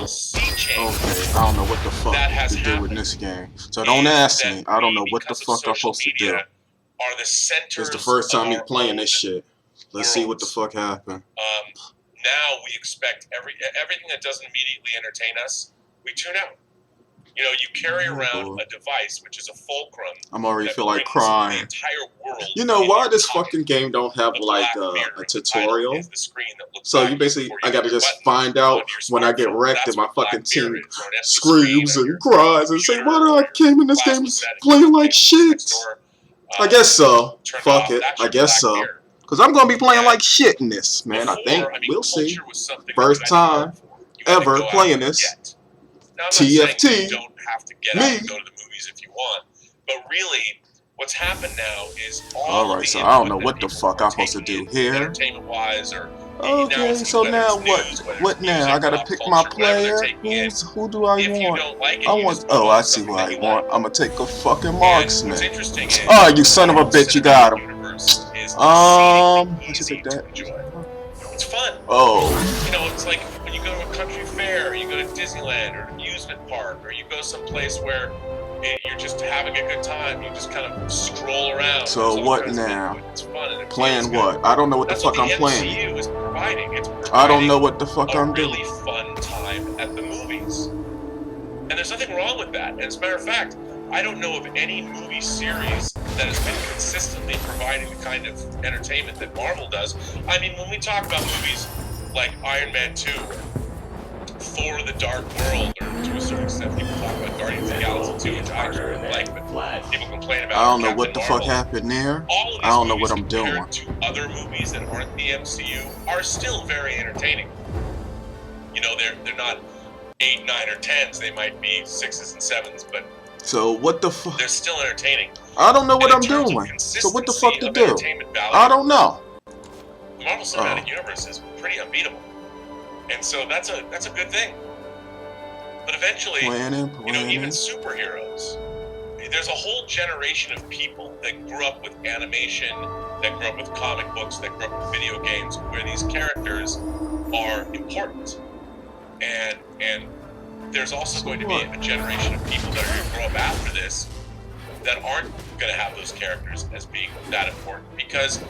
sea change Okay, I don't know what the fuck that has to do with happened this game. So don't ask me. I don't know what the because of fuck I'm social supposed to do. media, are the centers It's the first time me of our playing own this shit. Let's see what the fuck happened. Now we expect everything that doesn't immediately entertain us, we tune out. You know, you carry around a device which is a fulcrum. I'm already that feel like brings crying. The entire world. You know in why your this pocket. fucking game don't have The like black mirror a of the title tutorial? is the screen that looks So back you basically, before I you gotta hit your just button find on out your when I get smartphone. wrecked That's and my what black fucking mirror team is, or an empty screams screen on and your cries and say, computer why did or I your came in this game plasma setting playing like next to shit? door, I guess so. turned Fuck off. it. That's I your guess black so. mirror. Because I'm going to be playing And like shit in this, man. I think. We'll see. Culture was something First that you had to time work for. You had to ever go out playing and this. get. Now, I'm not saying TFT. you don't have to get Me. out and go to the movies if you want, but really, what's happened now is Alright, so I don't know what the fuck I'm supposed to do here. Entertainment-wise, or okay, so now what now? I gotta pick my player. Who do I want? I want. Oh, I see who I want. I'm gonna take a fucking marksman. What's interesting is, oh, you son of a bitch! You got him. I should take that. It's fun. Oh. You know, it's like when you go to a country fair, or you go to Disneyland or an amusement park, or you go someplace where you're just having a good time. You just kind of stroll around. So what now? It's fun. And playing what? I don't know what the fuck I'm playing. MCU is providing. It's I don't know what the fuck I'm doing. A really fun time at the movies. And there's nothing wrong with that. And as a matter of fact, I don't know of any movie series that has been consistently providing the kind of entertainment that Marvel does. I mean, when we talk about movies like Iron Man 2, Thor: The Dark World, or to a certain extent, people talk about Guardians of the Galaxy 2, which I actually really like, but people complain about. I don't know what the fuck happened there. I don't know what I'm doing. To other movies that aren't the MCU are still very entertaining. You know, they're not 8, 9, or 10s. They might be 6s and 7s, but. So what the fuck? They're still entertaining. I don't know what I'm doing. So what the fuck to do? I don't know. The Marvel Cinematic Universe is pretty unbeatable, and so that's a good thing. But eventually, you know, even superheroes. There's a whole generation of people that grew up with animation, that grew up with comic books, that grew up with video games, where these characters are important, and there's also going to be a generation of people that are going to grow up after this that aren't going to have those characters as being that important, because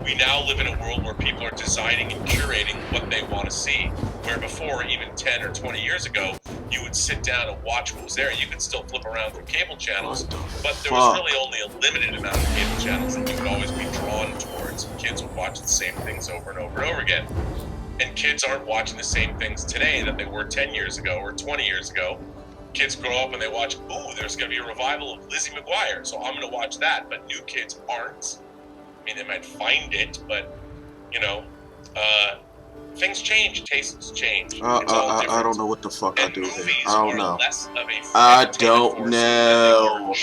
we now live in a world where people are designing and curating what they want to see, where before, even 10 or 20 years ago, you would sit down and watch what was there. You could still flip around through cable channels, but there was really only a limited amount of cable channels that you would always be drawn towards. Kids would watch the same things over and over and over again. And kids aren't watching the same things today that they were 10 years ago or 20 years ago. Kids grow up and they watch, ooh, there's going to be a revival of Lizzie McGuire, so I'm going to watch that. But new kids aren't. I mean, they might find it, but, you know, things change, tastes change. I don't know what the fuck I do here. I don't know. I don't know.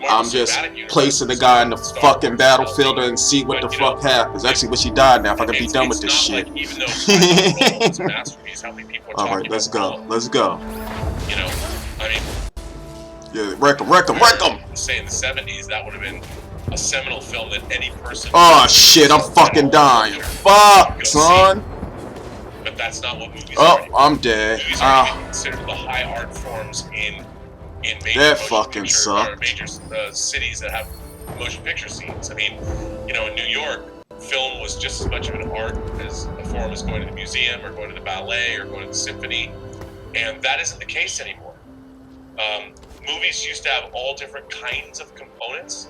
I'm just placing the guy in the fucking battlefield and see what the fuck happens. Actually, wish he died now if I could be done with this shit. Alright, let's go. Let's go. You know, I mean... Yeah, wreck him, wreck him, wreck him! Say in the 70s, that would have been a seminal film that any person... Oh shit, I'm fucking dying. Fuck, son! But that's not what movies are anymore. I'm dead. Movies are considered the high art forms in major that fucking sucked. Major cities that have motion picture scenes. I mean, you know, in New York, film was just as much of an art as a form as going to the museum or going to the ballet or going to the symphony, and that isn't the case anymore. Movies used to have all different kinds of components,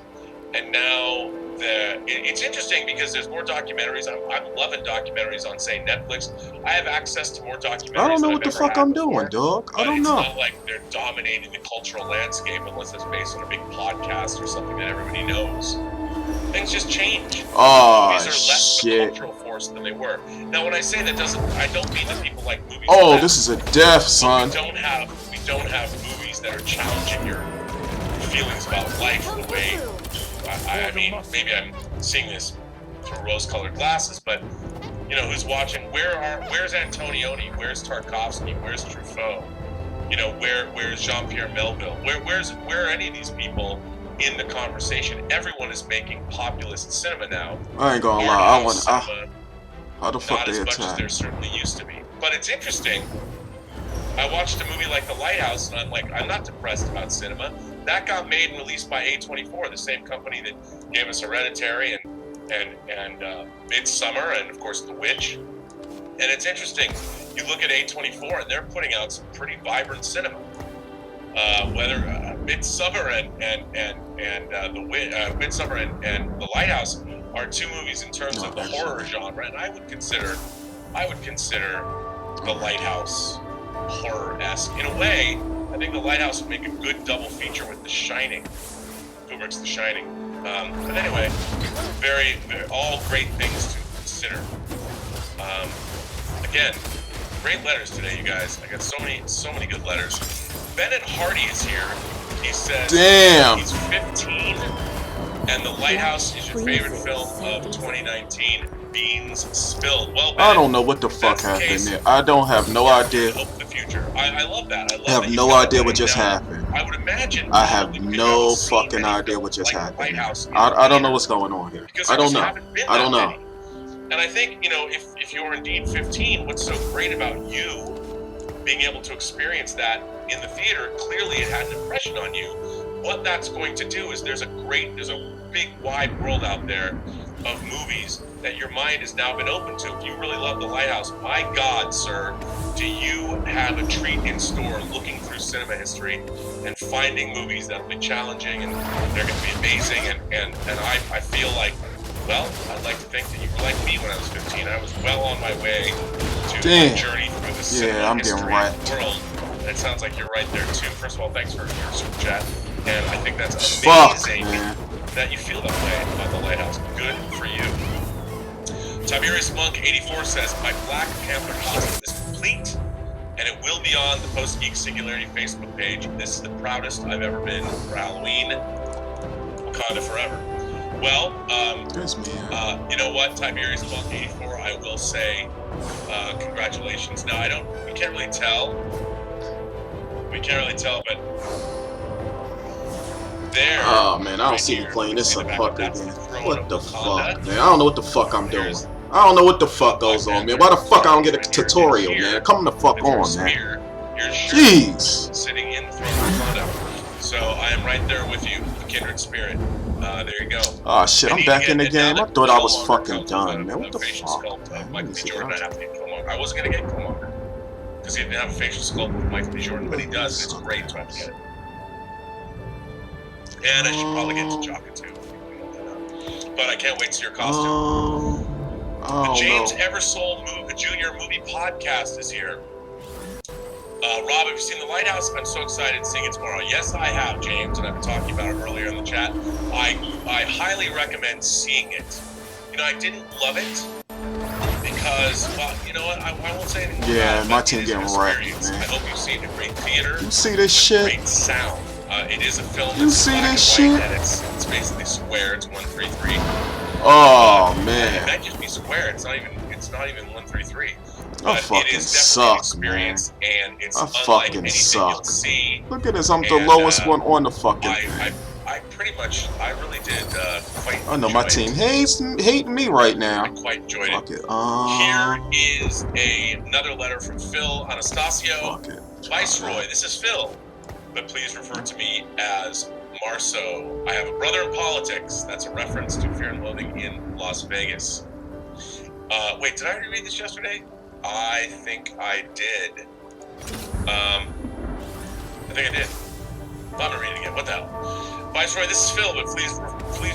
and now it's interesting because there's more documentaries. I'm loving documentaries on, say, Netflix. I have access to more documentaries. I don't know what the fuck I'm doing, dog. I don't know. It's not like they're dominating the cultural landscape unless it's based on a big podcast or something that everybody knows. Things just change. Oh, movies are less shit. of a cultural force than they were. Now, when I say that, I don't mean that people like movies. Oh, this is a death, son. We don't have movies that are challenging your feelings about life the way. I mean, maybe I'm seeing this through rose-colored glasses, but you know, who's watching? Where's Antonioni? Where's Tarkovsky? Where's Truffaut? You know, where's Jean-Pierre Melville? Where are any of these people in the conversation? Everyone is making populist cinema now. I ain't gonna lie. How the fuck not they as much as attack? there certainly used to be. But it's interesting I watched a movie like The Lighthouse, and I'm like, I'm not depressed about cinema. That got made and released by A24, the same company that gave us Hereditary and Midsummer, and of course The Witch. And it's interesting. You look at A24, and they're putting out some pretty vibrant cinema. Whether Midsummer and Midsummer and The Lighthouse are two movies in terms of the horror genre, and I would consider The Lighthouse horror-esque. In a way, I think The Lighthouse would make a good double feature with The Shining. Kubrick's The Shining. But anyway, very, all great things to consider. Again, great letters today, you guys. I got so many good letters. Bennett Hardy is here. He says, damn, he's 15, and The Lighthouse is your favorite film of 2019. Beans spilled. Well, Bennett, I don't know what the fuck happened there. I don't have no idea. Hope for the future. I love that. I have no idea what just happened. I would imagine. I have no fucking idea what just happened. I don't know what's going on here. I don't know. I don't know. And I think, if you're indeed 15, what's so great about you being able to experience that in the theater, clearly it had an impression on you. What that's going to do is there's a big wide world out there of movies that your mind has now been open to. If you really love The Lighthouse, my God, sir, do you have a treat in store looking through cinema history and finding movies that will be challenging and they're going to be amazing. And I feel like, well, I'd like to think that you were like me when I was 15. I was well on my way to my journey through the cinema history world. And it sounds like you're right there too. First of all, thanks for your super chat. And I think that's amazing that you feel that way about The Lighthouse. Good for you. Tiberius Monk 84 says, my Black Panther costume is complete, and it will be on the Post Geek Singularity Facebook page. This is the proudest I've ever been for Halloween. Wakanda forever. Well, you know what, Tiberius Monk 84, I will say, congratulations. Now, we can't really tell. But there. Oh man, I don't see you playing this up fucking game. What the fuck, man? I don't know what the fuck I'm doing. I don't know what the fuck goes on, man. Why the fuck I don't get a tutorial, man? Come the fuck on, man. Jeez. Sitting in the throne of Wakanda. So I am right there with you, the kindred spirit. There you go. Oh shit, I'm back in the game. I thought I was fucking done, man. What the fuck? Michael B. Jordan, I have to get Killmonger. I wasn't gonna get Killmonger because he didn't have a facial sculpt with Michael B. Jordan, but he does. And it's great to have to get it. And I should probably get T'Chaka too. But I can't wait to see your costume. The James Eversold Jr. Movie Podcast is here. Rob, have you seen The Lighthouse? I'm so excited seeing it tomorrow. Yes, I have, James, and I've been talking about it earlier in the chat. I highly recommend seeing it. I didn't love it because, well, you know what? I won't say anything. Yeah, my team getting wrecked, man. I hope you've seen a great theater. You see this shit? Great sound. It is a film. You see this shit? And it's basically square. It's 133. Oh man. It might just be square. It's not even 133. I fucking suck, man. And it's I fucking suck. See. Look at this. I'm the lowest one on the fucking. I really did quite. I know my team hating me right now. I quite enjoyed it. Fuck it. Here is another letter from Phil Anastasio. Fuck it. Viceroy, this is Phil, but please refer to me as Marceau. I have a brother in politics. That's a reference to Fear and Loathing in Las Vegas. Wait, did I already read this yesterday? I think I did. I think I did. I'm not reading it. What the hell? Viceroy, this is Phil, but please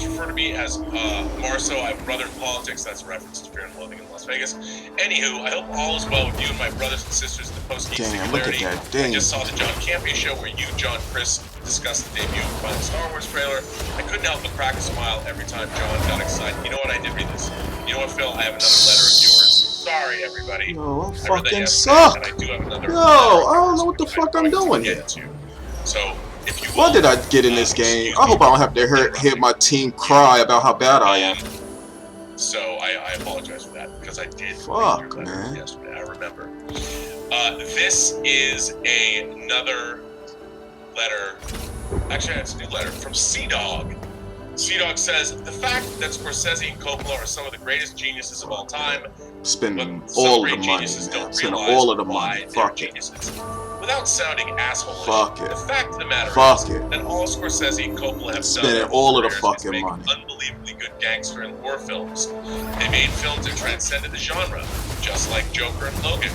refer to me as Marceau. I have a brother in politics. That's a reference to Fear and Loathing in Las Vegas. Anywho, I hope all is well with you and my brothers and sisters in the Post-Geek Singularity. I just saw the John Campea show where you, John, Chris discussed the debut of the final Star Wars trailer. I couldn't help but crack a smile every time John got excited. You know what? I did read this. You know what, Phil? I have another letter of yours. Sorry, everybody. Yo, I fucking suck. I do have another Yo, I don't know what the fuck I'm doing here. So, if you what did I get in this game? I hope I don't have to hear my team cry about how bad I am. So I apologize for that because I did. Fuck, man. Yesterday, I remember. This is another letter. Actually, it's a new letter from Sea Dog. Sea-Dog says, the fact that Scorsese and Coppola are some of the greatest geniuses of all time, spending all the money, man. Spending all of the money. Fuck it. Without sounding asshole-ish, fuck it. The fact of the matter fuck is it. that all Scorsese and Coppola have spending done all of the fucking money. Unbelievably good gangster and war films. They made films that transcended the genre, just like Joker and Logan.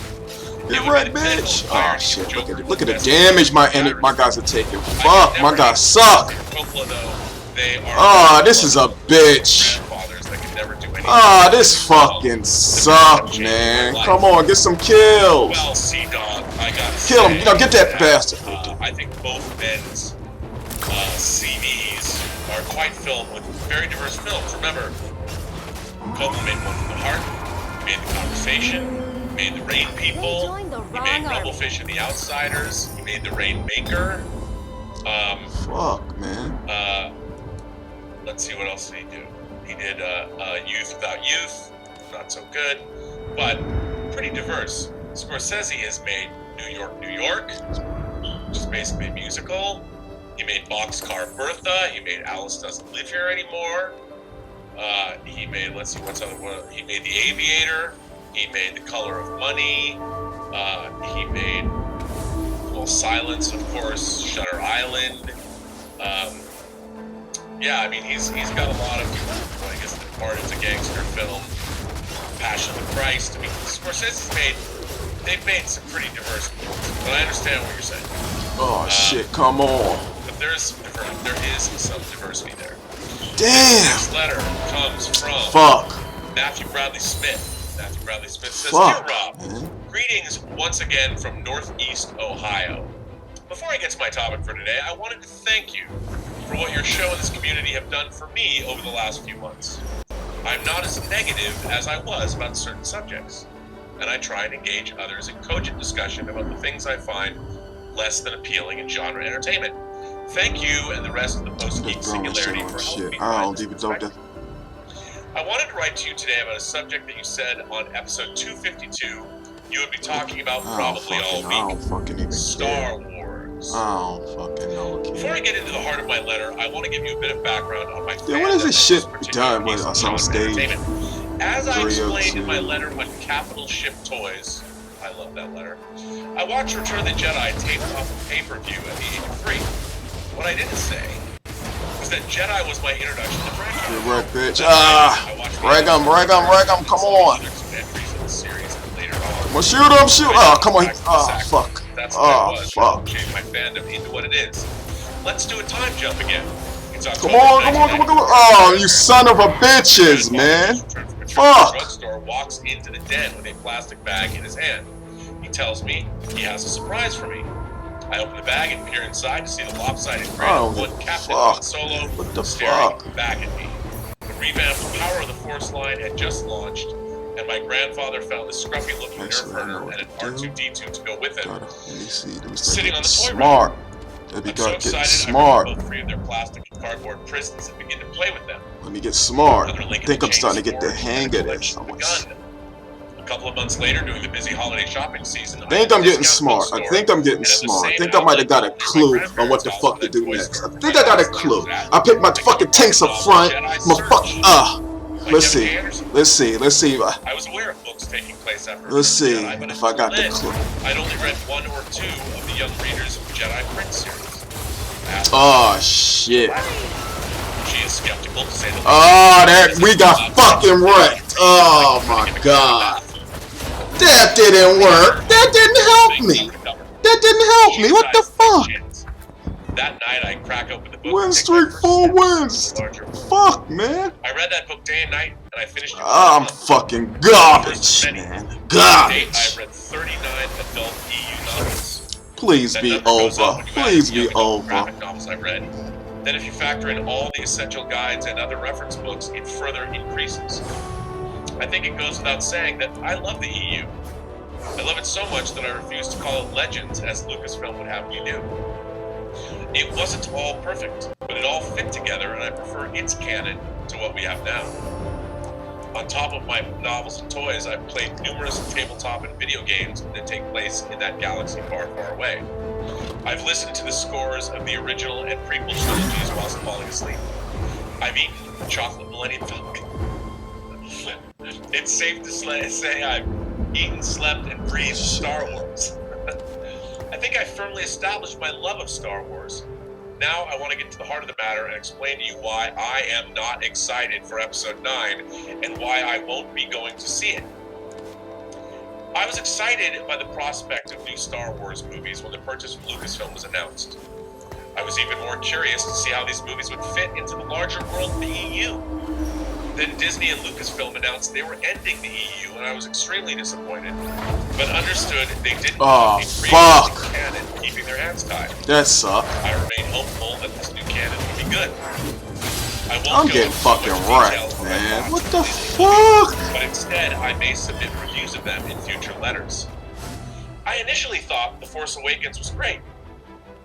Get right, bitch! Oh shit! Look at the damage my guys are taking. Fuck, my guys suck. Coppola, though, they are. Oh, this is a bitch. Ah, oh, this fucking suck, man. Come on, get some kills. Well, Sea-Dog, I gotta kill him. You know, get that bastard. I think both men's CVs are quite filled with very diverse films. Remember, Coppola made One from the Heart, made The Conversation, made The Rain People, he made Rumblefish and the Outsiders, he made The Rainmaker. Fuck, man. Let's see, what else did he do? He did Youth Without Youth, not so good, but pretty diverse. Scorsese has made New York, New York, which is basically a musical. He made Boxcar Bertha. He made Alice Doesn't Live Here Anymore. He made, let's see, what's other one? He made The Aviator. He made The Color of Money. He made, well, Silence, of course, Shutter Island. Yeah, I mean, he's got a lot of, well, I guess the part is a gangster film, Passion of the Christ. I mean, Scorsese's they've made some pretty diverse movies, but I understand what you're saying. Oh, shit, come on. But there is some diversity there. Damn! This letter comes from Matthew Bradley Smith. Matthew Bradley Smith says, Dear Rob, greetings once again from Northeast Ohio. Before I get to my topic for today, I wanted to thank you for what your show and this community have done for me over the last few months. I'm not as negative as I was about certain subjects, and I try and engage others in cogent discussion about the things I find less than appealing in genre entertainment. Thank you and the rest of the Post-Geek Singularity for helping me find this perspective. I wanted to write to you today about a subject that you said on episode 252 you would be talking about probably all week. I don't fucking even Star care. Wars. I don't fucking know. Before I get into the heart of my letter, I want to give you a bit of background on my yeah, what is this shit done with us on stage? As I explained in my letter on Capital Ship Toys, I love that letter, I watched Return of the Jedi taped off of pay-per-view at the age of 3. What I didn't say was that Jedi was my introduction to the franchise. You're right, bitch. Rag 'em, come on. Well, shoot him, shoot! Oh, come on! Oh, fuck! That's what it was. Fuck! Change my fandom into what it is. Let's do a time jump again. Come on! Oh, you son of a bitches, man! Fuck! Drugstore walks into the den with a plastic bag in his hand. He tells me he has a surprise for me. I open the bag and peer inside to see the lopsided crate of one Captain Han Solo staring back at me. The revamped Power of the Force line had just launched, and my grandfather found a scruffy-looking Nerf herder and an R2-D2 to go with it. Sitting on the toy rack. I'm so excited I both 3 of their plastic and cardboard prisons and begin to play with them. Let me get smart. I think I'm starting to get the hang of this. A couple of months later, during the busy holiday shopping season, I think I'm getting smart. I think I might have got a clue on what the fuck to do next. I think I got a clue. I picked my fucking tanks up front. Let's see. I was aware of books taking place after. Let's see if I got the clue. I'd only read 1 or 2 of the young readers of the Jedi Prince series. Oh shit. She is skeptical to say the least. Oh, that we got fucking wrecked. Oh my god. That didn't work. That didn't help me. What the fuck? That night, I crack open the book. Win streak 4 wins. Fuck, man. I read that book day and night, and I finished it. I'm fucking garbage, man. Garbage. I've read 39 adult EU novels. Please be over. Please be over. Graphic novels I read. Then, if you factor in all the essential guides and other reference books, it further increases. I think it goes without saying that I love the EU. I love it so much that I refuse to call it Legends, as Lucasfilm would have me do. It wasn't all perfect, but it all fit together, and I prefer its canon to what we have now. On top of my novels and toys, I've played numerous tabletop and video games that take place in that galaxy far, far away. I've listened to the scores of the original and prequel trilogies whilst falling asleep. I've eaten chocolate Millennium Falcon. It's safe to say I've eaten, slept, and breathed Star Wars. I think I firmly established my love of Star Wars. Now I want to get to the heart of the matter and explain to you why I am not excited for Episode 9 and why I won't be going to see it. I was excited by the prospect of new Star Wars movies when the purchase from Lucasfilm was announced. I was even more curious to see how these movies would fit into the larger world of the EU. Then Disney and Lucasfilm announced they were ending the EU, and I was extremely disappointed, but understood they didn't want to create canon, keeping their hands tied. That sucked. I remain hopeful that this new canon will be good. I'm getting fucking wrecked, man. What the fuck? But instead, I may submit reviews of them in future letters. I initially thought The Force Awakens was great,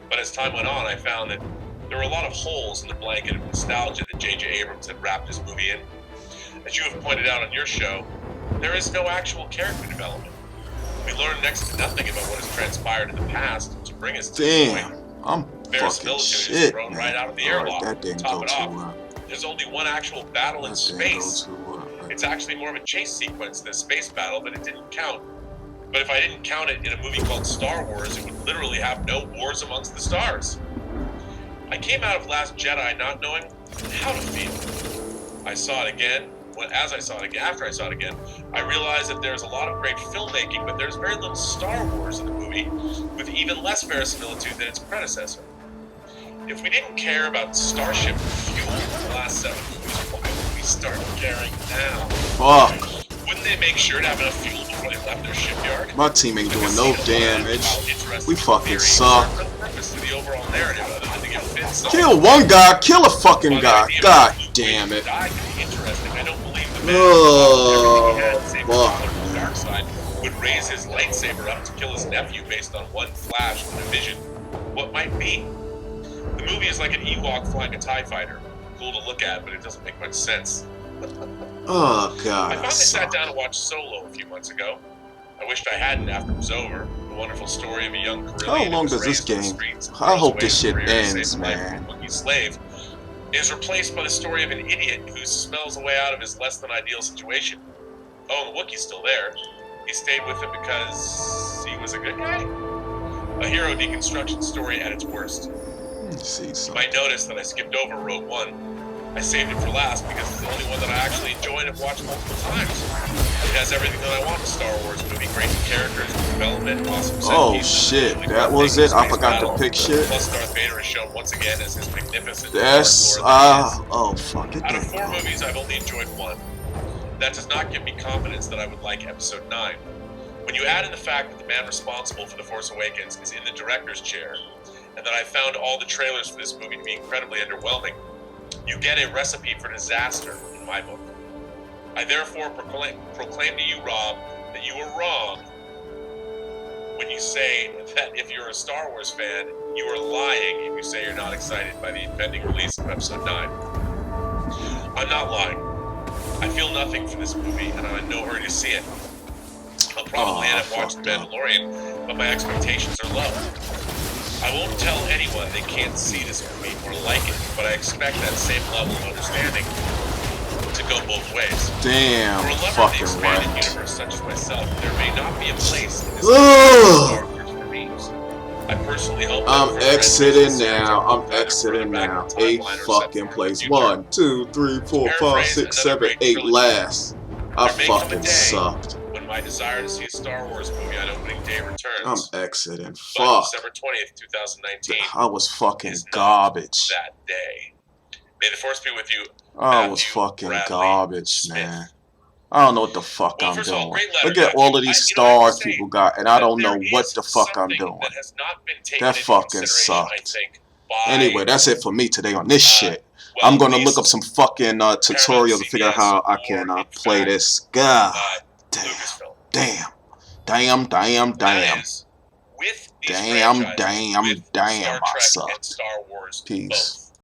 but as time went on, I found that there were a lot of holes in the blanket of nostalgia that J.J. Abrams had wrapped his movie in. As you have pointed out on your show, there is no actual character development. We learn next to nothing about what has transpired in the past to bring us to this point. I'm fucking shit, is thrown right out of the airlock. That didn't Top go it too off. well. There's only one actual battle in space. It's actually more of a chase sequence than a space battle, but it didn't count. But if I didn't count it in a movie called Star Wars, it would literally have no wars amongst the stars. I came out of Last Jedi not knowing how to feel. I saw it again. After I saw it again, I realized that there's a lot of great filmmaking, but there's very little Star Wars in the movie, with even less verisimilitude than its predecessor. If we didn't care about starship fuel in the last 7 movies, why would we start caring now? Fuck. Wouldn't they make sure to have enough fuel before they left their shipyard? My team ain't doing no damage. We fucking suck. No purpose to the overall narrative other than to give Finn kill one guy, kill a fucking guy. God damn it. I don't believe the man the dark side would raise his lightsaber up to kill his nephew based on one flash from a vision. What might be? The movie is like an Ewok flying a TIE fighter. Cool to look at, but it doesn't make much sense. Oh god. I finally sat down and watched Solo a few months ago. I wished I hadn't after it was over. The wonderful story of a young Carillion. How long does this game? I hope this shit ends, man. Slave is replaced by the story of an idiot who smells a way out of his less than ideal situation. Oh, and the Wookiee's still there. He stayed with him because he was a good guy. A hero deconstruction story at its worst. See, you might notice that I skipped over Rogue One. I saved it for last because it's the only one that I actually enjoyed and watched multiple times. It has everything that I want in a Star Wars movie. Great characters, development, awesome set pieces, shit, that was it? I forgot to pick shit. Plus Darth Vader is shown once again as his magnificent That's, oh fuck it. Out of 4 movies, I've only enjoyed 1. That does not give me confidence that I would like Episode 9. When you add in the fact that the man responsible for The Force Awakens is in the director's chair, and that I found all the trailers for this movie to be incredibly underwhelming, you get a recipe for disaster in my book. I therefore proclaim to you, Rob, that you are wrong when you say that if you're a Star Wars fan, you are lying if you say you're not excited by the impending release of Episode 9. I'm not lying. I feel nothing for this movie, and I'm in no hurry to see it. I'll probably end up watching The Mandalorian, but my expectations are low. I won't tell anyone they can't see this movie or like it, but I expect that same level of understanding to go both ways. Damn, for a lover of the expanded universe such as myself, there may not be a place in this Star Wars for me. I personally hope I'm exiting now. I'm exiting now. 8 fucking plays. 1, 2, 3, 4, 5, 6, 7, 8 last. I fucking sucked. When my desire to see a Star Wars movie on opening day returns. I'm exiting. Fuck. December 20th, 2019. I was fucking garbage. That day. May the Force be with you. I was fucking garbage, man. I don't know what the fuck I'm doing. Look at all of these stars people got, and I don't know what the fuck I'm doing. That fucking sucked. Anyway, that's it for me today on this shit. I'm gonna look up some fucking tutorial to figure out how I can play this. God damn. Damn. Damn, I suck. Peace.